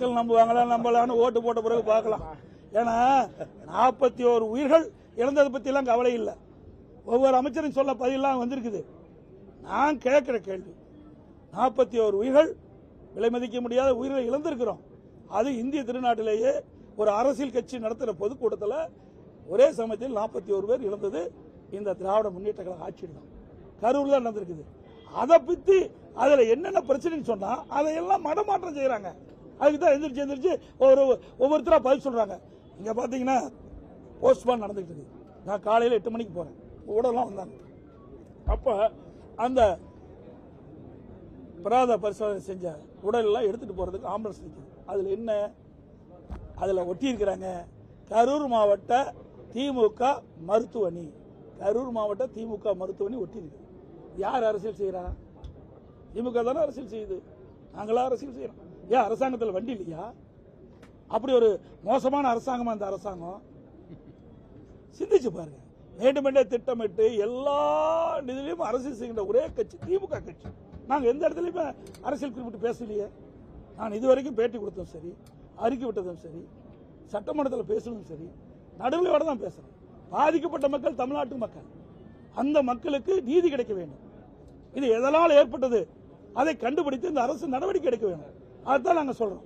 மக்கள் நம்புவாங்களா நம்பலான்னு ஓட்டு போட்ட பிறகு பார்க்கலாம். ஏன்னா 41 உயிர்கள் இழந்ததை பத்தி எல்லாம் கவலை இல்லை. ஒவ்வொரு அமைச்சரும் சொல்ல பதிலாம் வந்திருக்குது. நான் கேட்கிற கேள்வி, 41 உயிர்கள் விலை மதிக்க முடியாத உயிர்களை இழந்திருக்கிறோம். அது இந்திய திருநாட்டிலேயே ஒரு அரசியல் கட்சி நடத்துகிற பொதுக்கூட்டத்தில் ஒரே சமயத்தில் 41 பேர் இழந்தது இந்த திராவிட முன்னேற்ற கழக ஆட்சியில் தான். கரூர்ல நடந்திருக்குது. அதை பத்தி அதுல என்னென்ன பிரச்சனைன்னு சொன்னா அதையெல்லாம் மடமாற்றம் செய்யறாங்க. அதுக்கு தான் எந்திரிச்சு ஒவ்வொருத்தரா பதில் சொல்றாங்க. இங்க பாத்தீங்கன்னா போஸ்ட்மார்ட்டம் நடந்துட்டு இருக்கு. நான் காலையில 8 மணிக்கு போறேன். உடலாம் வந்தாங்க. அப்ப அந்த பிராத பரிசோதனை செஞ்ச உடல் எல்லாம் எடுத்துட்டு போறதுக்கு ஆம்புலன்ஸ் நிற்குது. அதுல என்ன, அதுல ஒட்டி இருக்கிறாங்க கரூர் மாவட்ட திமுக மருத்துவமனை. கரூர் மாவட்ட திமுக மருத்துவமனை ஒட்டி இருக்கு. யார் அரசியல் செய்யறா? திமுக தானே அரசியல் செய்யுது. நாங்களா அரசியல் செய்யறோம். ஏன் அரசாங்கத்தில் வண்டி இல்லையா? அப்படி ஒரு மோசமான அரசாங்கமா அந்த அரசாங்கம்? சிந்திச்சு பாருங்க. வேண்டுமென்றே திட்டமிட்டு எல்லா நிதியிலும் அரசியல் செய்கின்ற ஒரே கட்சி திமுக கட்சி. நாங்கள் எந்த இடத்துலையுமே அரசியல் குறிப்பிட்டு பேசலையே. நான் இதுவரைக்கும் பேட்டி கொடுத்ததும் சரி, அறிக்கை விட்டதும் சரி, சட்டமன்றத்தில் பேசுனதும் சரி, நடுவில் தான் பேசுறேன். பாதிக்கப்பட்ட மக்கள் தமிழ்நாட்டு மக்கள். அந்த மக்களுக்கு நீதி கிடைக்க வேண்டும். இது எதனால் ஏற்பட்டது அதை கண்டுபிடித்து இந்த அரசு நடவடிக்கை எடுக்க வேண்டும். அதுதான் நாங்கள் சொல்றோம்.